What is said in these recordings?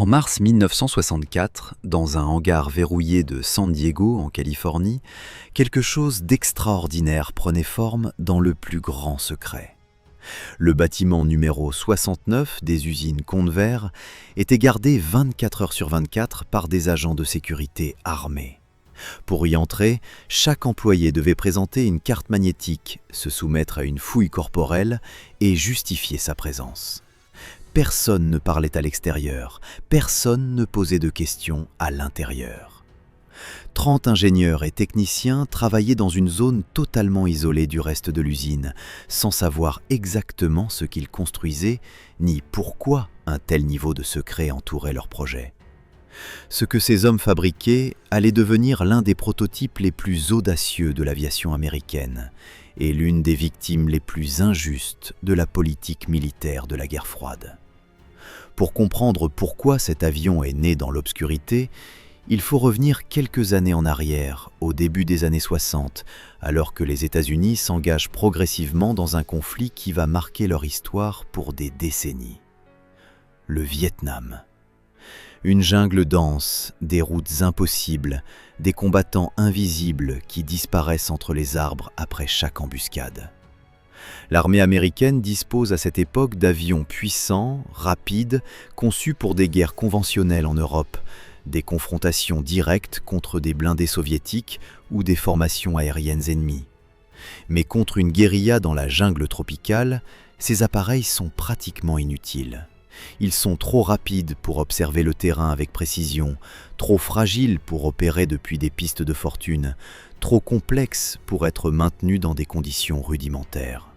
En mars 1964, dans un hangar verrouillé de San Diego, en Californie, quelque chose d'extraordinaire prenait forme dans le plus grand secret. Le bâtiment numéro 69 des usines Convair était gardé 24 heures sur 24 par des agents de sécurité armés. Pour y entrer, chaque employé devait présenter une carte magnétique, se soumettre à une fouille corporelle et justifier sa présence. Personne ne parlait à l'extérieur, personne ne posait de questions à l'intérieur. 30 ingénieurs et techniciens travaillaient dans une zone totalement isolée du reste de l'usine, sans savoir exactement ce qu'ils construisaient, ni pourquoi un tel niveau de secret entourait leur projet. Ce que ces hommes fabriquaient allait devenir l'un des prototypes les plus audacieux de l'aviation américaine et l'une des victimes les plus injustes de la politique militaire de la guerre froide. Pour comprendre pourquoi cet avion est né dans l'obscurité, il faut revenir quelques années en arrière, au début des années 60, alors que les États-Unis s'engagent progressivement dans un conflit qui va marquer leur histoire pour des décennies. Le Vietnam. Une jungle dense, des routes impossibles, des combattants invisibles qui disparaissent entre les arbres après chaque embuscade. L'armée américaine dispose à cette époque d'avions puissants, rapides, conçus pour des guerres conventionnelles en Europe, des confrontations directes contre des blindés soviétiques ou des formations aériennes ennemies. Mais contre une guérilla dans la jungle tropicale, ces appareils sont pratiquement inutiles. Ils sont trop rapides pour observer le terrain avec précision, trop fragiles pour opérer depuis des pistes de fortune, trop complexes pour être maintenus dans des conditions rudimentaires.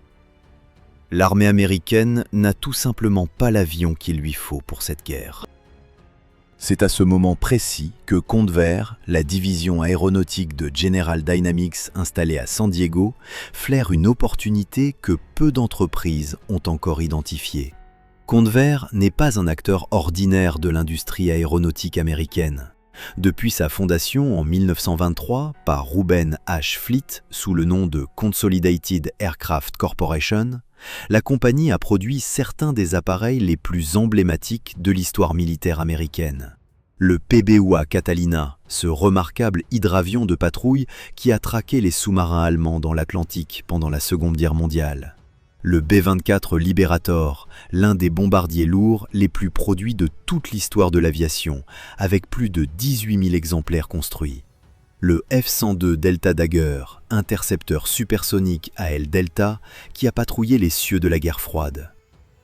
L'armée américaine n'a tout simplement pas l'avion qu'il lui faut pour cette guerre. C'est à ce moment précis que Convair, la division aéronautique de General Dynamics installée à San Diego, flaire une opportunité que peu d'entreprises ont encore identifiée. Convair n'est pas un acteur ordinaire de l'industrie aéronautique américaine. Depuis sa fondation en 1923 par Reuben H. Fleet sous le nom de Consolidated Aircraft Corporation, la compagnie a produit certains des appareils les plus emblématiques de l'histoire militaire américaine. Le PBUA Catalina, ce remarquable hydravion de patrouille qui a traqué les sous-marins allemands dans l'Atlantique pendant la Seconde Guerre mondiale. Le B-24 Liberator, l'un des bombardiers lourds les plus produits de toute l'histoire de l'aviation, avec plus de 18 000 exemplaires construits. Le F-102 Delta Dagger, intercepteur supersonique à aile delta qui a patrouillé les cieux de la guerre froide.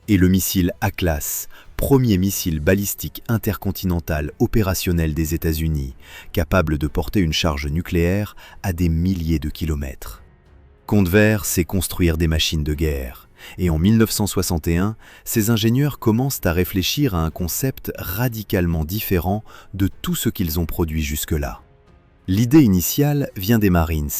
Et le missile A-class, premier missile balistique intercontinental opérationnel des États-Unis, capable de porter une charge nucléaire à des milliers de kilomètres. Convair sait construire des machines de guerre, et en 1961, ses ingénieurs commencent à réfléchir à un concept radicalement différent de tout ce qu'ils ont produit jusque-là. L'idée initiale vient des Marines.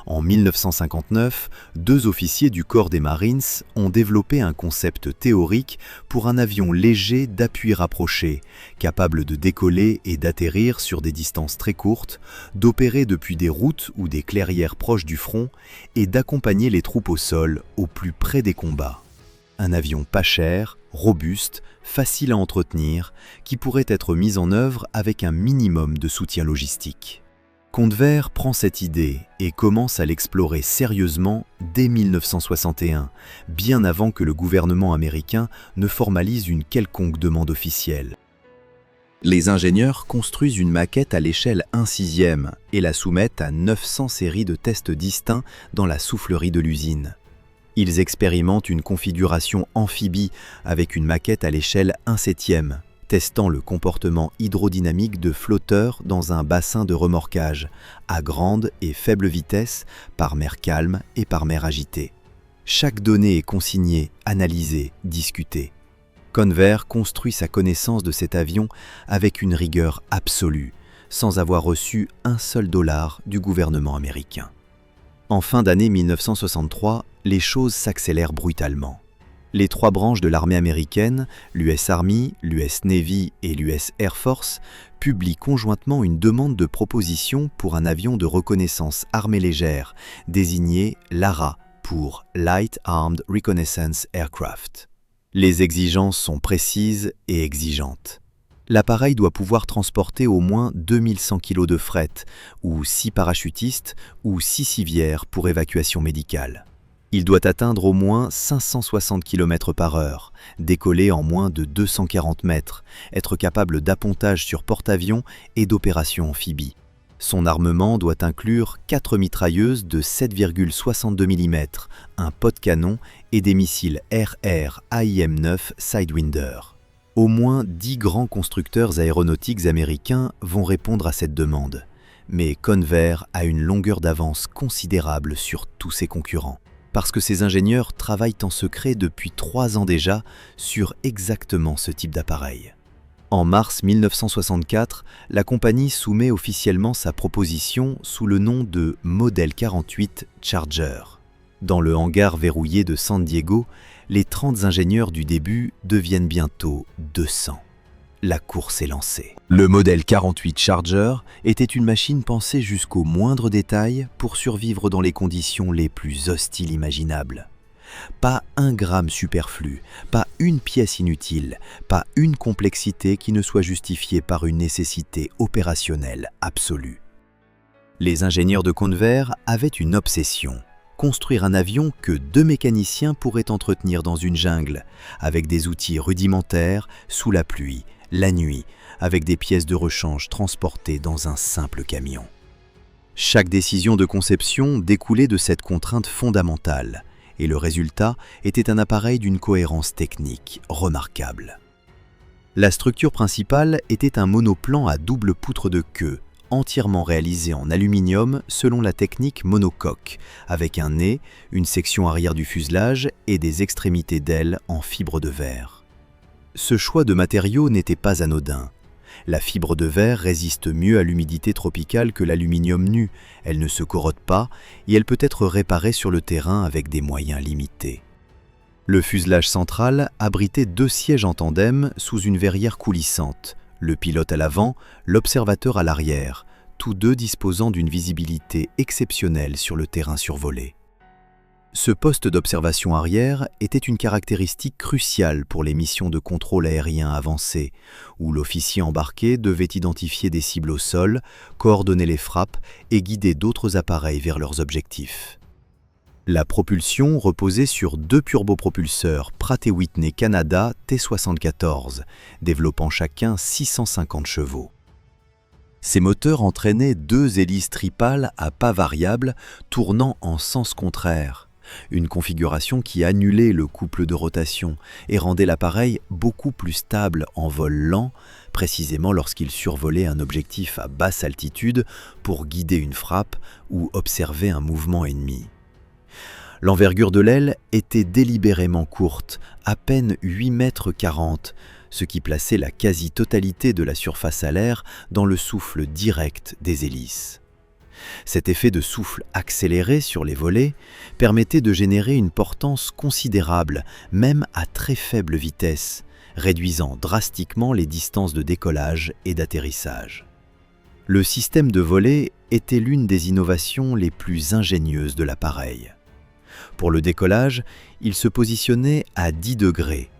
En 1959, 2 officiers du corps des Marines ont développé un concept théorique pour un avion léger d'appui rapproché, capable de décoller et d'atterrir sur des distances très courtes, d'opérer depuis des routes ou des clairières proches du front et d'accompagner les troupes au sol au plus près des combats. Un avion pas cher, robuste, facile à entretenir, qui pourrait être mis en œuvre avec un minimum de soutien logistique. Convair prend cette idée et commence à l'explorer sérieusement dès 1961, bien avant que le gouvernement américain ne formalise une quelconque demande officielle. Les ingénieurs construisent une maquette à l'échelle 1/6 et la soumettent à 900 séries de tests distincts dans la soufflerie de l'usine. Ils expérimentent une configuration amphibie avec une maquette à l'échelle 1/7, testant le comportement hydrodynamique de flotteurs dans un bassin de remorquage, à grande et faible vitesse, par mer calme et par mer agitée. Chaque donnée est consignée, analysée, discutée. Convair construit sa connaissance de cet avion avec une rigueur absolue, sans avoir reçu un seul dollar du gouvernement américain. En fin d'année 1963, les choses s'accélèrent brutalement. Les 3 branches de l'armée américaine, l'US Army, l'US Navy et l'US Air Force, publient conjointement une demande de proposition pour un avion de reconnaissance armée légère, désigné LARA pour Light Armed Reconnaissance Aircraft. Les exigences sont précises et exigeantes. L'appareil doit pouvoir transporter au moins 2100 kg de fret, ou 6 parachutistes, ou 6 civières pour évacuation médicale. Il doit atteindre au moins 560 km/h, décoller en moins de 240 mètres, être capable d'appontage sur porte-avions et d'opérations amphibies. Son armement doit inclure 4 mitrailleuses de 7,62 mm, un pot-canon et des missiles RR AIM-9 Sidewinder. Au moins 10 grands constructeurs aéronautiques américains vont répondre à cette demande, mais Convair a une longueur d'avance considérable sur tous ses concurrents, parce que ses ingénieurs travaillent en secret depuis 3 ans déjà sur exactement ce type d'appareil. En mars 1964, la compagnie soumet officiellement sa proposition sous le nom de Model 48 Charger. Dans le hangar verrouillé de San Diego, les 30 ingénieurs du début deviennent bientôt 200. La course est lancée. Le Model 48 Charger était une machine pensée jusqu'au moindre détail pour survivre dans les conditions les plus hostiles imaginables. Pas un gramme superflu, pas une pièce inutile, pas une complexité qui ne soit justifiée par une nécessité opérationnelle absolue. Les ingénieurs de Convair avaient une obsession: construire un avion que 2 mécaniciens pourraient entretenir dans une jungle, avec des outils rudimentaires, sous la pluie, la nuit, avec des pièces de rechange transportées dans un simple camion. Chaque décision de conception découlait de cette contrainte fondamentale, et le résultat était un appareil d'une cohérence technique remarquable. La structure principale était un monoplan à double poutre de queue, entièrement réalisé en aluminium selon la technique monocoque, avec un nez, une section arrière du fuselage et des extrémités d'ailes en fibre de verre. Ce choix de matériaux n'était pas anodin. La fibre de verre résiste mieux à l'humidité tropicale que l'aluminium nu, elle ne se corrode pas et elle peut être réparée sur le terrain avec des moyens limités. Le fuselage central abritait 2 sièges en tandem sous une verrière coulissante, le pilote à l'avant, l'observateur à l'arrière, tous deux disposant d'une visibilité exceptionnelle sur le terrain survolé. Ce poste d'observation arrière était une caractéristique cruciale pour les missions de contrôle aérien avancé, où l'officier embarqué devait identifier des cibles au sol, coordonner les frappes et guider d'autres appareils vers leurs objectifs. La propulsion reposait sur 2 turbopropulseurs Pratt & Whitney Canada T74, développant chacun 650 chevaux. Ces moteurs entraînaient 2 hélices tripales à pas variables tournant en sens contraire, une configuration qui annulait le couple de rotation et rendait l'appareil beaucoup plus stable en vol lent, précisément lorsqu'il survolait un objectif à basse altitude pour guider une frappe ou observer un mouvement ennemi. L'envergure de l'aile était délibérément courte, à peine 8,40 m, ce qui plaçait la quasi-totalité de la surface à l'air dans le souffle direct des hélices. Cet effet de souffle accéléré sur les volets permettait de générer une portance considérable, même à très faible vitesse, réduisant drastiquement les distances de décollage et d'atterrissage. Le système de volet était l'une des innovations les plus ingénieuses de l'appareil. Pour le décollage, il se positionnait à 10 degrés.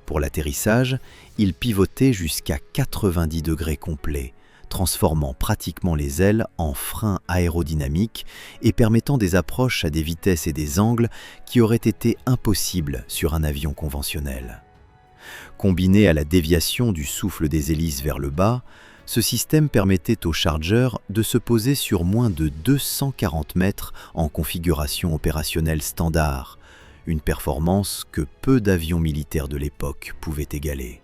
Pour l'atterrissage, il pivotait jusqu'à 90 degrés complets, transformant pratiquement les ailes en freins aérodynamiques et permettant des approches à des vitesses et des angles qui auraient été impossibles sur un avion conventionnel. Combiné à la déviation du souffle des hélices vers le bas, ce système permettait au Charger de se poser sur moins de 240 mètres en configuration opérationnelle standard, une performance que peu d'avions militaires de l'époque pouvaient égaler.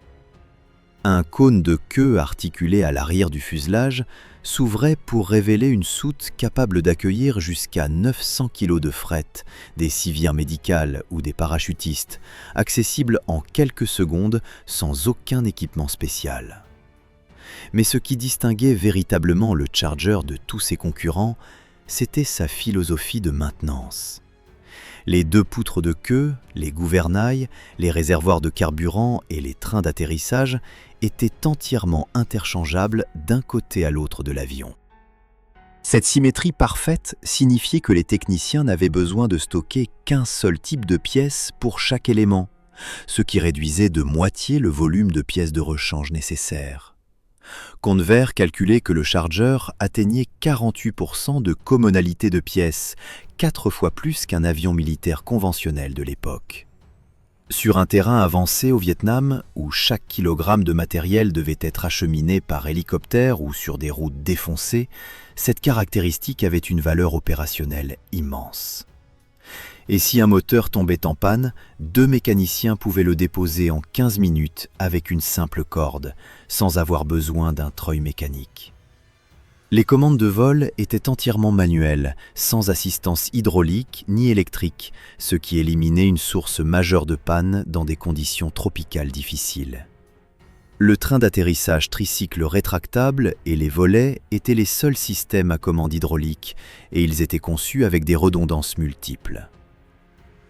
Un cône de queue articulé à l'arrière du fuselage s'ouvrait pour révéler une soute capable d'accueillir jusqu'à 900 kg de fret, des civières médicales ou des parachutistes, accessibles en quelques secondes sans aucun équipement spécial. Mais ce qui distinguait véritablement le Charger de tous ses concurrents, c'était sa philosophie de maintenance. Les 2 poutres de queue, les gouvernails, les réservoirs de carburant et les trains d'atterrissage étaient entièrement interchangeables d'un côté à l'autre de l'avion. Cette symétrie parfaite signifiait que les techniciens n'avaient besoin de stocker qu'un seul type de pièces pour chaque élément, ce qui réduisait de moitié le volume de pièces de rechange nécessaires. Convair calculait que le Charger atteignait 48% de commonalité de pièces, 4 fois plus qu'un avion militaire conventionnel de l'époque. Sur un terrain avancé au Vietnam, où chaque kilogramme de matériel devait être acheminé par hélicoptère ou sur des routes défoncées, cette caractéristique avait une valeur opérationnelle immense. Et si un moteur tombait en panne, 2 mécaniciens pouvaient le déposer en 15 minutes avec une simple corde, sans avoir besoin d'un treuil mécanique. Les commandes de vol étaient entièrement manuelles, sans assistance hydraulique ni électrique, ce qui éliminait une source majeure de panne dans des conditions tropicales difficiles. Le train d'atterrissage tricycle rétractable et les volets étaient les seuls systèmes à commande hydraulique, et ils étaient conçus avec des redondances multiples.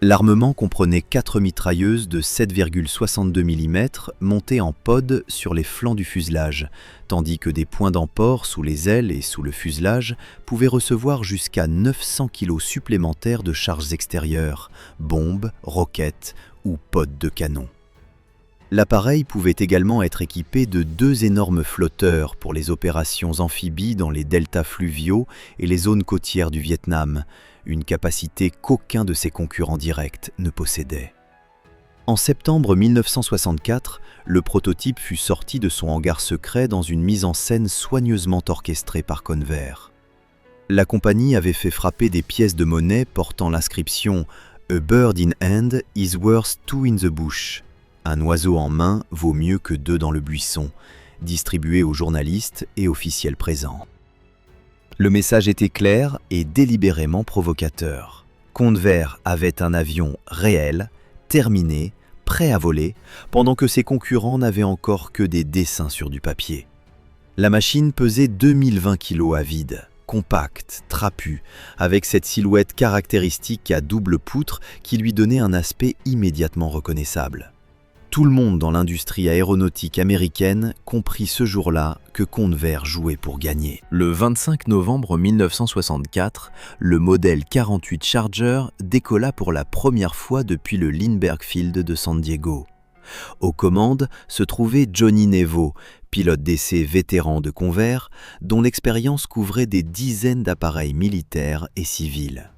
L'armement comprenait 4 mitrailleuses de 7,62 mm montées en pod sur les flancs du fuselage, tandis que des points d'emport sous les ailes et sous le fuselage pouvaient recevoir jusqu'à 900 kg supplémentaires de charges extérieures, bombes, roquettes ou pods de canon. L'appareil pouvait également être équipé de 2 énormes flotteurs pour les opérations amphibies dans les deltas fluviaux et les zones côtières du Vietnam, une capacité qu'aucun de ses concurrents directs ne possédait. En septembre 1964, le prototype fut sorti de son hangar secret dans une mise en scène soigneusement orchestrée par Convair. La compagnie avait fait frapper des pièces de monnaie portant l'inscription « A bird in hand is worth 2 in the bush ». Un oiseau en main vaut mieux que 2 dans le buisson, distribué aux journalistes et officiels présents. Le message était clair et délibérément provocateur. Convair avait un avion réel, terminé, prêt à voler, pendant que ses concurrents n'avaient encore que des dessins sur du papier. La machine pesait 2020 kg à vide, compacte, trapue, avec cette silhouette caractéristique à double poutre qui lui donnait un aspect immédiatement reconnaissable. Tout le monde dans l'industrie aéronautique américaine comprit ce jour-là que Convair jouait pour gagner. Le 25 novembre 1964, le modèle 48 Charger décolla pour la première fois depuis le Lindbergh Field de San Diego. Aux commandes se trouvait Johnny Nevo, pilote d'essai vétéran de Convair, dont l'expérience couvrait des dizaines d'appareils militaires et civils.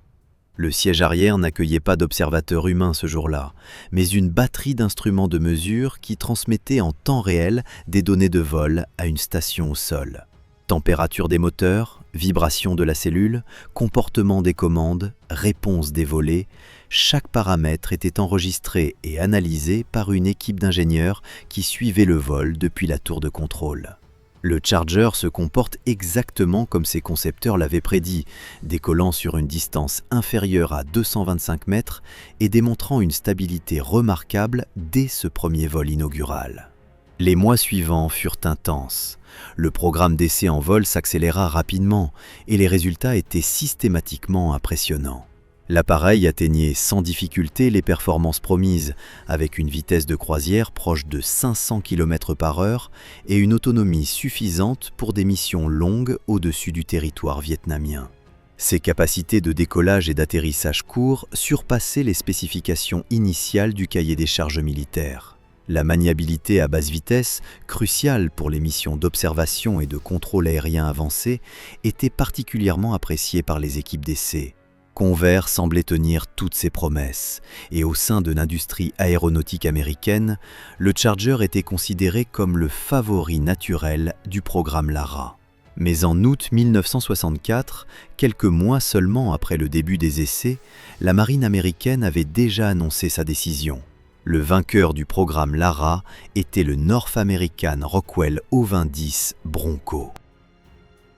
Le siège arrière n'accueillait pas d'observateurs humains ce jour-là, mais une batterie d'instruments de mesure qui transmettait en temps réel des données de vol à une station au sol. Température des moteurs, vibration de la cellule, comportement des commandes, réponse des volets, chaque paramètre était enregistré et analysé par une équipe d'ingénieurs qui suivait le vol depuis la tour de contrôle. Le Charger se comporte exactement comme ses concepteurs l'avaient prédit, décollant sur une distance inférieure à 225 mètres et démontrant une stabilité remarquable dès ce premier vol inaugural. Les mois suivants furent intenses. Le programme d'essai en vol s'accéléra rapidement et les résultats étaient systématiquement impressionnants. L'appareil atteignait sans difficulté les performances promises, avec une vitesse de croisière proche de 500 km/h et une autonomie suffisante pour des missions longues au-dessus du territoire vietnamien. Ses capacités de décollage et d'atterrissage court surpassaient les spécifications initiales du cahier des charges militaires. La maniabilité à basse vitesse, cruciale pour les missions d'observation et de contrôle aérien avancé, était particulièrement appréciée par les équipes d'essai. Convair semblait tenir toutes ses promesses, et au sein de l'industrie aéronautique américaine, le Charger était considéré comme le favori naturel du programme Lara. Mais en août 1964, quelques mois seulement après le début des essais, la marine américaine avait déjà annoncé sa décision. Le vainqueur du programme Lara était le North American Rockwell O-2010 Bronco.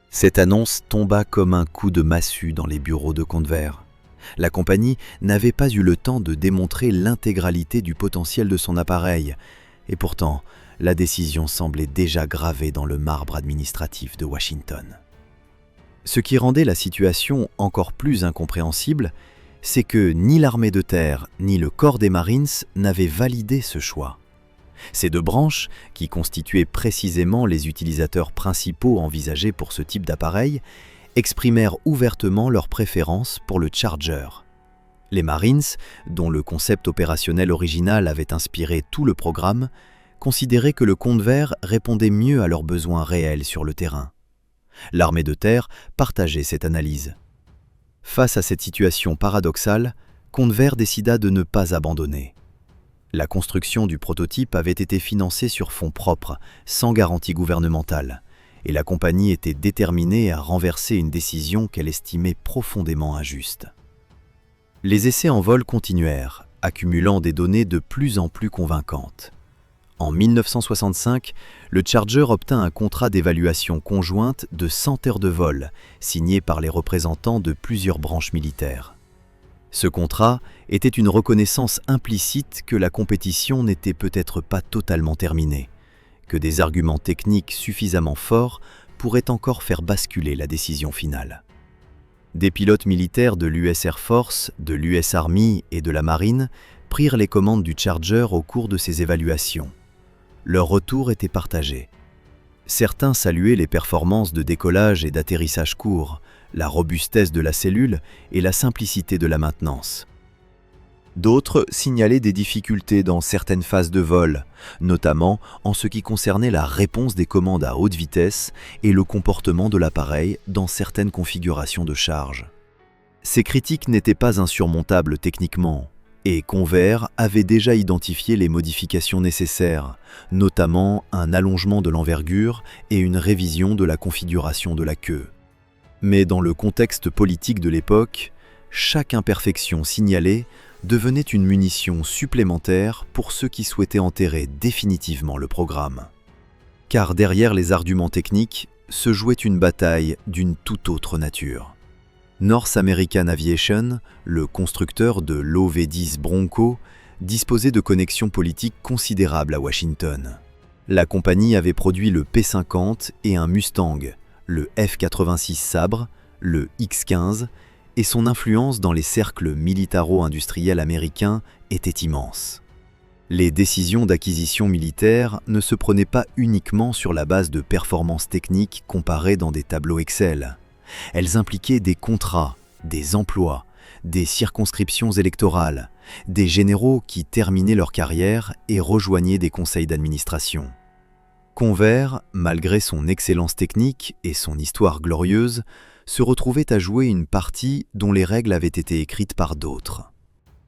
Cette annonce tomba comme un coup de massue dans les bureaux de Convair. La compagnie n'avait pas eu le temps de démontrer l'intégralité du potentiel de son appareil, et pourtant, la décision semblait déjà gravée dans le marbre administratif de Washington. Ce qui rendait la situation encore plus incompréhensible, c'est que ni l'armée de terre ni le corps des Marines n'avaient validé ce choix. Ces 2 branches, qui constituaient précisément les utilisateurs principaux envisagés pour ce type d'appareil, exprimèrent ouvertement leur préférence pour le Charger. Les Marines, dont le concept opérationnel original avait inspiré tout le programme, considéraient que le Convair répondait mieux à leurs besoins réels sur le terrain. L'armée de terre partageait cette analyse. Face à cette situation paradoxale, Convair décida de ne pas abandonner. La construction du prototype avait été financée sur fonds propres, sans garantie gouvernementale, et la compagnie était déterminée à renverser une décision qu'elle estimait profondément injuste. Les essais en vol continuèrent, accumulant des données de plus en plus convaincantes. En 1965, le Charger obtint un contrat d'évaluation conjointe de 100 heures de vol, signé par les représentants de plusieurs branches militaires. Ce contrat était une reconnaissance implicite que la compétition n'était peut-être pas totalement terminée, que des arguments techniques suffisamment forts pourraient encore faire basculer la décision finale. Des pilotes militaires de l'US Air Force, de l'US Army et de la Marine prirent les commandes du Charger au cours de ces évaluations. Leur retour était partagé. Certains saluaient les performances de décollage et d'atterrissage court, la robustesse de la cellule et la simplicité de la maintenance. D'autres signalaient des difficultés dans certaines phases de vol, notamment en ce qui concernait la réponse des commandes à haute vitesse et le comportement de l'appareil dans certaines configurations de charge. Ces critiques n'étaient pas insurmontables techniquement, et Convair avait déjà identifié les modifications nécessaires, notamment un allongement de l'envergure et une révision de la configuration de la queue. Mais dans le contexte politique de l'époque, chaque imperfection signalée devenait une munition supplémentaire pour ceux qui souhaitaient enterrer définitivement le programme. Car derrière les arguments techniques se jouait une bataille d'une toute autre nature. North American Aviation, le constructeur de l'OV-10 Bronco, disposait de connexions politiques considérables à Washington. La compagnie avait produit le P-50 et un Mustang, le F-86 Sabre, le X-15, et son influence dans les cercles militaro-industriels américains était immense. Les décisions d'acquisition militaire ne se prenaient pas uniquement sur la base de performances techniques comparées dans des tableaux Excel. Elles impliquaient des contrats, des emplois, des circonscriptions électorales, des généraux qui terminaient leur carrière et rejoignaient des conseils d'administration. Convair, malgré son excellence technique et son histoire glorieuse, se retrouvait à jouer une partie dont les règles avaient été écrites par d'autres.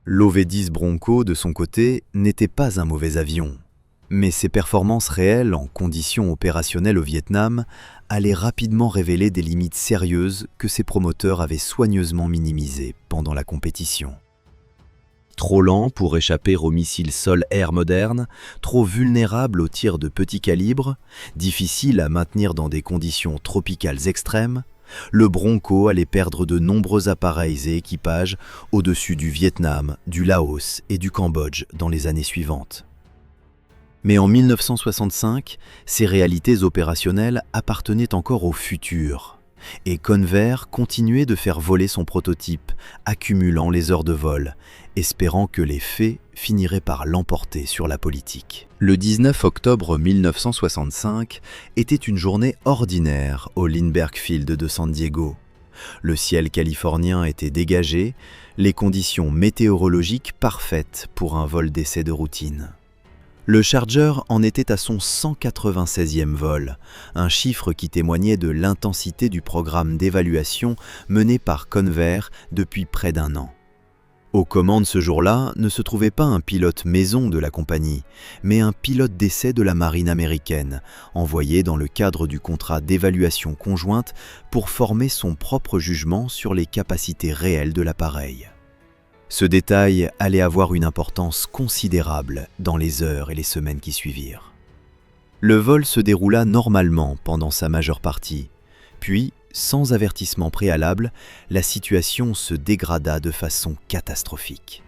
L'OV-10 Bronco, de son côté, n'était pas un mauvais avion, mais ses performances réelles en conditions opérationnelles au Vietnam allaient rapidement révéler des limites sérieuses que ses promoteurs avaient soigneusement minimisées pendant la compétition. Trop lent pour échapper aux missiles sol-air modernes, trop vulnérable aux tirs de petit calibre, difficile à maintenir dans des conditions tropicales extrêmes, le Bronco allait perdre de nombreux appareils et équipages au-dessus du Vietnam, du Laos et du Cambodge dans les années suivantes. Mais en 1965, ces réalités opérationnelles appartenaient encore au futur, et Convair continuait de faire voler son prototype, accumulant les heures de vol, espérant que les faits finiraient par l'emporter sur la politique. Le 19 octobre 1965 était une journée ordinaire au Lindbergh Field de San Diego. Le ciel californien était dégagé, les conditions météorologiques parfaites pour un vol d'essai de routine. Le Charger en était à son 196e vol, un chiffre qui témoignait de l'intensité du programme d'évaluation mené par Convair depuis près d'un an. Aux commandes ce jour-là ne se trouvait pas un pilote maison de la compagnie, mais un pilote d'essai de la marine américaine, envoyé dans le cadre du contrat d'évaluation conjointe pour former son propre jugement sur les capacités réelles de l'appareil. Ce détail allait avoir une importance considérable dans les heures et les semaines qui suivirent. Le vol se déroula normalement pendant sa majeure partie, puis, sans avertissement préalable, la situation se dégrada de façon catastrophique.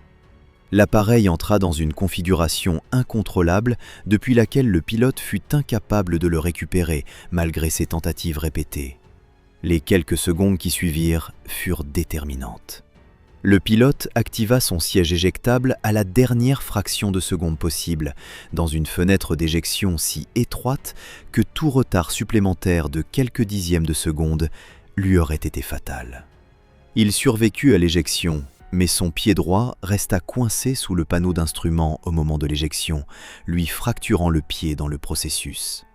L'appareil entra dans une configuration incontrôlable depuis laquelle le pilote fut incapable de le récupérer malgré ses tentatives répétées. Les quelques secondes qui suivirent furent déterminantes. Le pilote activa son siège éjectable à la dernière fraction de seconde possible, dans une fenêtre d'éjection si étroite que tout retard supplémentaire de quelques dixièmes de seconde lui aurait été fatal. Il survécut à l'éjection, mais son pied droit resta coincé sous le panneau d'instrument au moment de l'éjection, lui fracturant le pied dans le processus.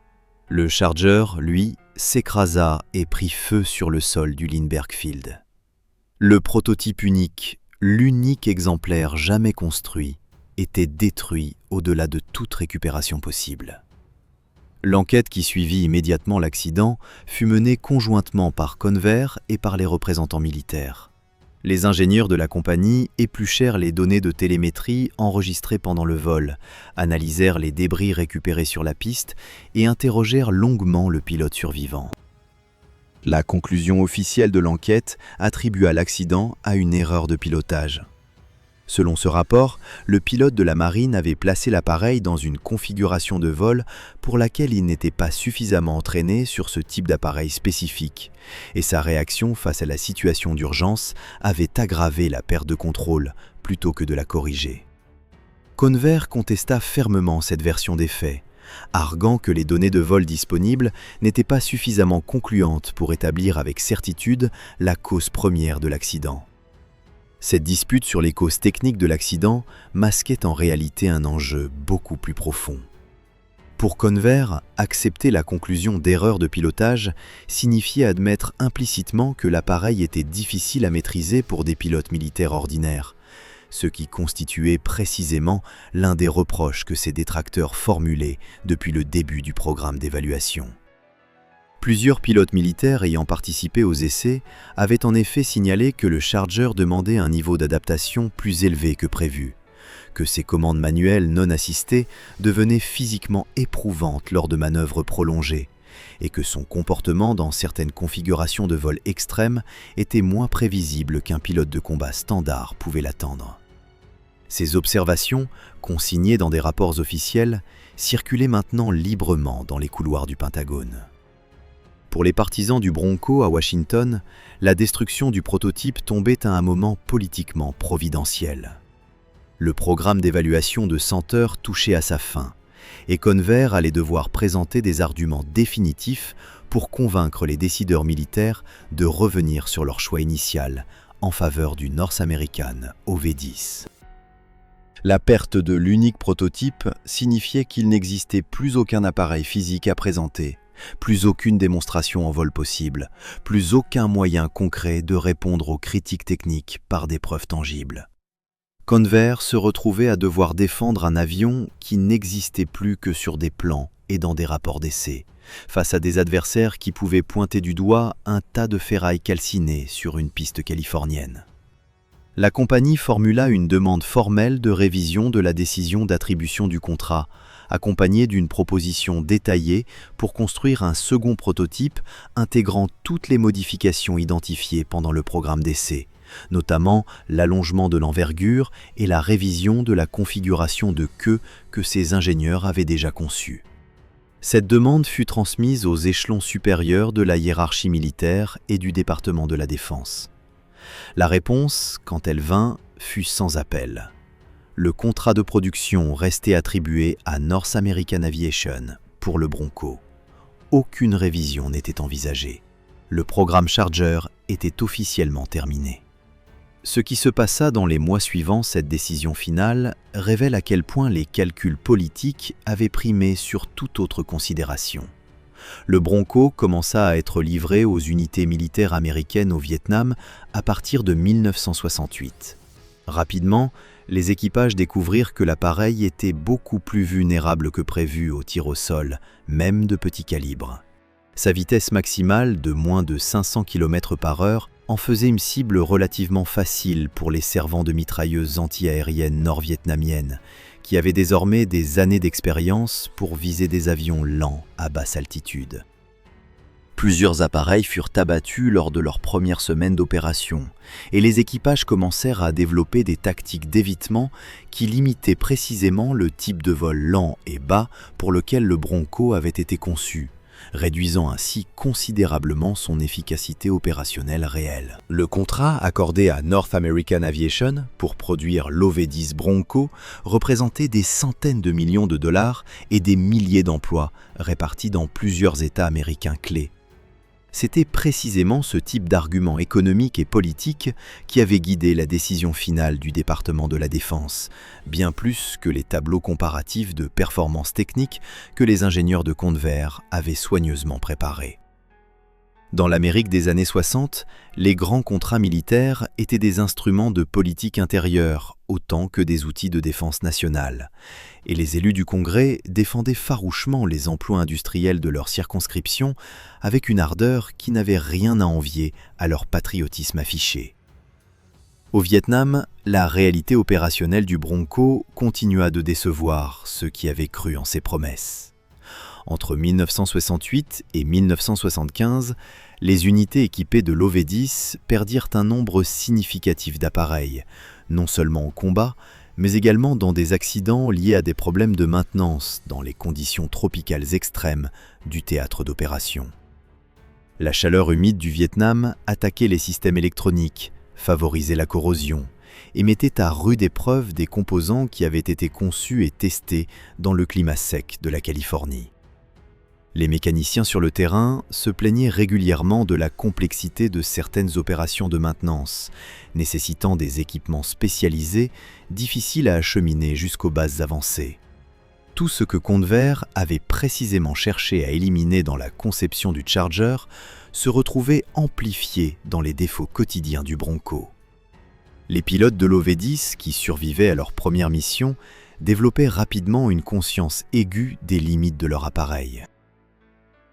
Le Charger, lui, s'écrasa et prit feu sur le sol du Lindbergh Field. Le prototype unique, l'unique exemplaire jamais construit, était détruit au-delà de toute récupération possible. L'enquête qui suivit immédiatement l'accident fut menée conjointement par Convair et par les représentants militaires. Les ingénieurs de la compagnie épluchèrent les données de télémétrie enregistrées pendant le vol, analysèrent les débris récupérés sur la piste et interrogèrent longuement le pilote survivant. La conclusion officielle de l'enquête attribua l'accident à une erreur de pilotage. Selon ce rapport, le pilote de la marine avait placé l'appareil dans une configuration de vol pour laquelle il n'était pas suffisamment entraîné sur ce type d'appareil spécifique, et sa réaction face à la situation d'urgence avait aggravé la perte de contrôle plutôt que de la corriger. Convair contesta fermement cette version des faits, arguant que les données de vol disponibles n'étaient pas suffisamment concluantes pour établir avec certitude la cause première de l'accident. Cette dispute sur les causes techniques de l'accident masquait en réalité un enjeu beaucoup plus profond. Pour Convair, accepter la conclusion d'erreur de pilotage signifiait admettre implicitement que l'appareil était difficile à maîtriser pour des pilotes militaires ordinaires, ce qui constituait précisément l'un des reproches que ses détracteurs formulaient depuis le début du programme d'évaluation. Plusieurs pilotes militaires ayant participé aux essais avaient en effet signalé que le Charger demandait un niveau d'adaptation plus élevé que prévu, que ses commandes manuelles non assistées devenaient physiquement éprouvantes lors de manœuvres prolongées, et que son comportement dans certaines configurations de vol extrêmes était moins prévisible qu'un pilote de combat standard pouvait l'attendre. Ces observations, consignées dans des rapports officiels, circulaient maintenant librement dans les couloirs du Pentagone. Pour les partisans du Bronco à Washington, la destruction du prototype tombait à un moment politiquement providentiel. Le programme d'évaluation de 100 heures touchait à sa fin, et Convair allait devoir présenter des arguments définitifs pour convaincre les décideurs militaires de revenir sur leur choix initial en faveur du North American OV-10. La perte de l'unique prototype signifiait qu'il n'existait plus aucun appareil physique à présenter, plus aucune démonstration en vol possible, plus aucun moyen concret de répondre aux critiques techniques par des preuves tangibles. Convair se retrouvait à devoir défendre un avion qui n'existait plus que sur des plans et dans des rapports d'essai, face à des adversaires qui pouvaient pointer du doigt un tas de ferrailles calcinées sur une piste californienne. La compagnie formula une demande formelle de révision de la décision d'attribution du contrat, accompagnée d'une proposition détaillée pour construire un second prototype intégrant toutes les modifications identifiées pendant le programme d'essai, notamment l'allongement de l'envergure et la révision de la configuration de queue que ces ingénieurs avaient déjà conçue. Cette demande fut transmise aux échelons supérieurs de la hiérarchie militaire et du département de la Défense. La réponse, quand elle vint, fut sans appel. Le contrat de production restait attribué à North American Aviation pour le Bronco. Aucune révision n'était envisagée. Le programme Charger était officiellement terminé. Ce qui se passa dans les mois suivant cette décision finale révèle à quel point les calculs politiques avaient primé sur toute autre considération. Le Bronco commença à être livré aux unités militaires américaines au Vietnam à partir de 1968. Rapidement, les équipages découvrirent que l'appareil était beaucoup plus vulnérable que prévu au tir au sol, même de petit calibre. Sa vitesse maximale de moins de 500 km/h en faisait une cible relativement facile pour les servants de mitrailleuses anti-aériennes nord-vietnamiennes, qui avaient désormais des années d'expérience pour viser des avions lents à basse altitude. Plusieurs appareils furent abattus lors de leur première semaine d'opération, et les équipages commencèrent à développer des tactiques d'évitement qui limitaient précisément le type de vol lent et bas pour lequel le Bronco avait été conçu, réduisant ainsi considérablement son efficacité opérationnelle réelle. Le contrat accordé à North American Aviation pour produire l'OV-10 Bronco représentait des centaines de millions de dollars et des milliers d'emplois répartis dans plusieurs États américains clés. C'était précisément ce type d'argument économique et politique qui avait guidé la décision finale du département de la Défense, bien plus que les tableaux comparatifs de performance technique que les ingénieurs de Convair avaient soigneusement préparés. Dans l'Amérique des années 60, les grands contrats militaires étaient des instruments de politique intérieure autant que des outils de défense nationale, et les élus du Congrès défendaient farouchement les emplois industriels de leur circonscription avec une ardeur qui n'avait rien à envier à leur patriotisme affiché. Au Vietnam, la réalité opérationnelle du Bronco continua de décevoir ceux qui avaient cru en ses promesses. Entre 1968 et 1975, les unités équipées de l'OV-10 perdirent un nombre significatif d'appareils, non seulement au combat, mais également dans des accidents liés à des problèmes de maintenance dans les conditions tropicales extrêmes du théâtre d'opération. La chaleur humide du Vietnam attaquait les systèmes électroniques, favorisait la corrosion et mettait à rude épreuve des composants qui avaient été conçus et testés dans le climat sec de la Californie. Les mécaniciens sur le terrain se plaignaient régulièrement de la complexité de certaines opérations de maintenance, nécessitant des équipements spécialisés, difficiles à acheminer jusqu'aux bases avancées. Tout ce que Convair avait précisément cherché à éliminer dans la conception du Charger se retrouvait amplifié dans les défauts quotidiens du Bronco. Les pilotes de l'OV-10, qui survivaient à leur première mission, développaient rapidement une conscience aiguë des limites de leur appareil.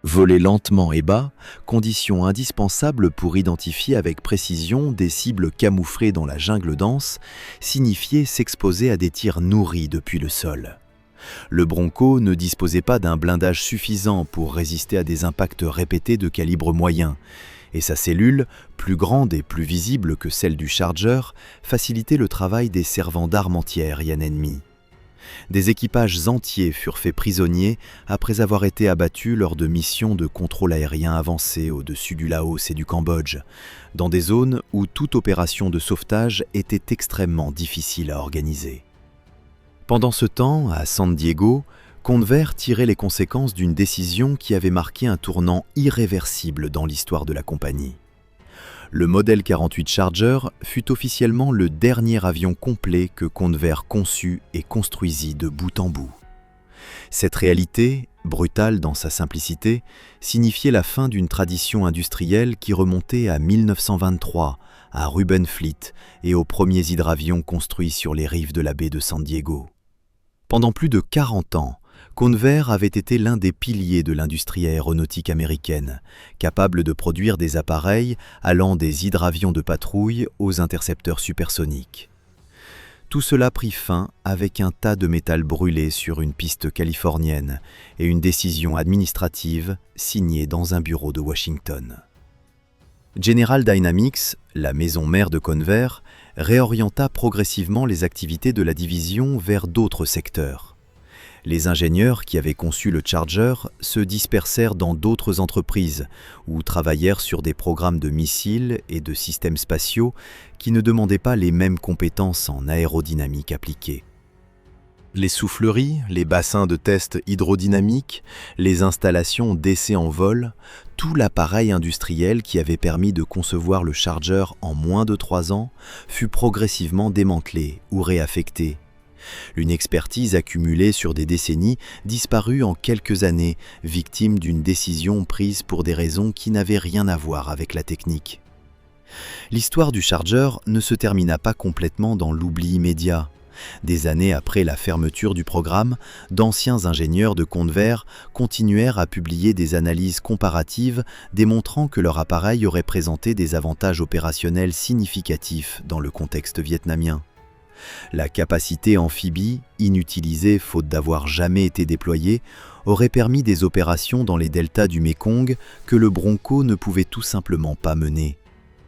Voler lentement et bas, condition indispensable pour identifier avec précision des cibles camouflées dans la jungle dense, signifiait s'exposer à des tirs nourris depuis le sol. Le Bronco ne disposait pas d'un blindage suffisant pour résister à des impacts répétés de calibre moyen, et sa cellule, plus grande et plus visible que celle du Charger, facilitait le travail des servants d'armes anti-aériennes ennemies. Des équipages entiers furent faits prisonniers après avoir été abattus lors de missions de contrôle aérien avancées au-dessus du Laos et du Cambodge, dans des zones où toute opération de sauvetage était extrêmement difficile à organiser. Pendant ce temps, à San Diego, Convair tirait les conséquences d'une décision qui avait marqué un tournant irréversible dans l'histoire de la compagnie. Le modèle 48 Charger fut officiellement le dernier avion complet que Convair conçut et construisit de bout en bout. Cette réalité, brutale dans sa simplicité, signifiait la fin d'une tradition industrielle qui remontait à 1923, à Ruben Fleet et aux premiers hydravions construits sur les rives de la baie de San Diego. Pendant plus de 40 ans, Convair avait été l'un des piliers de l'industrie aéronautique américaine, capable de produire des appareils allant des hydravions de patrouille aux intercepteurs supersoniques. Tout cela prit fin avec un tas de métal brûlé sur une piste californienne et une décision administrative signée dans un bureau de Washington. General Dynamics, la maison mère de Convair, réorienta progressivement les activités de la division vers d'autres secteurs. Les ingénieurs qui avaient conçu le Charger se dispersèrent dans d'autres entreprises ou travaillèrent sur des programmes de missiles et de systèmes spatiaux qui ne demandaient pas les mêmes compétences en aérodynamique appliquée. Les souffleries, les bassins de test hydrodynamiques, les installations d'essais en vol, tout l'appareil industriel qui avait permis de concevoir le Charger en moins de 3 ans fut progressivement démantelé ou réaffecté. Une expertise accumulée sur des décennies disparut en quelques années, victime d'une décision prise pour des raisons qui n'avaient rien à voir avec la technique. L'histoire du Charger ne se termina pas complètement dans l'oubli immédiat. Des années après la fermeture du programme, d'anciens ingénieurs de Convair continuèrent à publier des analyses comparatives démontrant que leur appareil aurait présenté des avantages opérationnels significatifs dans le contexte vietnamien. La capacité amphibie, inutilisée faute d'avoir jamais été déployée, aurait permis des opérations dans les deltas du Mékong que le Bronco ne pouvait tout simplement pas mener.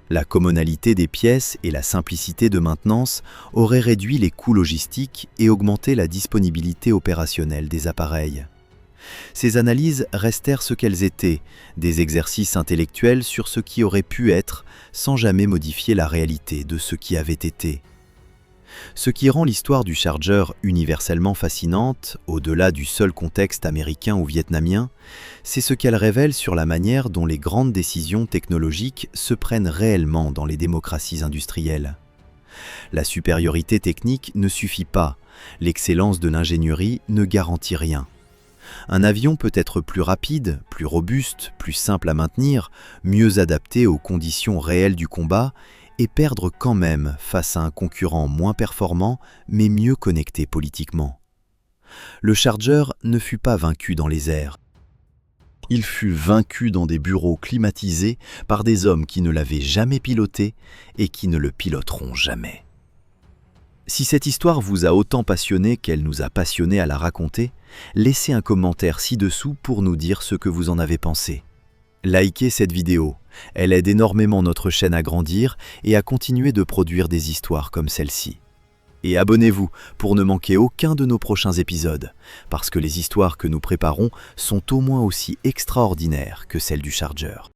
La commonalité des pièces et la simplicité de maintenance auraient réduit les coûts logistiques et augmenté la disponibilité opérationnelle des appareils. Ces analyses restèrent ce qu'elles étaient, des exercices intellectuels sur ce qui aurait pu être, sans jamais modifier la réalité de ce qui avait été. Ce qui rend l'histoire du Charger universellement fascinante, au-delà du seul contexte américain ou vietnamien, c'est ce qu'elle révèle sur la manière dont les grandes décisions technologiques se prennent réellement dans les démocraties industrielles. La supériorité technique ne suffit pas, l'excellence de l'ingénierie ne garantit rien. Un avion peut être plus rapide, plus robuste, plus simple à maintenir, mieux adapté aux conditions réelles du combat, et perdre quand même face à un concurrent moins performant, mais mieux connecté politiquement. Le Charger ne fut pas vaincu dans les airs. Il fut vaincu dans des bureaux climatisés par des hommes qui ne l'avaient jamais piloté et qui ne le piloteront jamais. Si cette histoire vous a autant passionné qu'elle nous a passionné à la raconter, laissez un commentaire ci-dessous pour nous dire ce que vous en avez pensé. Likez cette vidéo, elle aide énormément notre chaîne à grandir et à continuer de produire des histoires comme celle-ci. Et abonnez-vous pour ne manquer aucun de nos prochains épisodes, parce que les histoires que nous préparons sont au moins aussi extraordinaires que celles du Charger.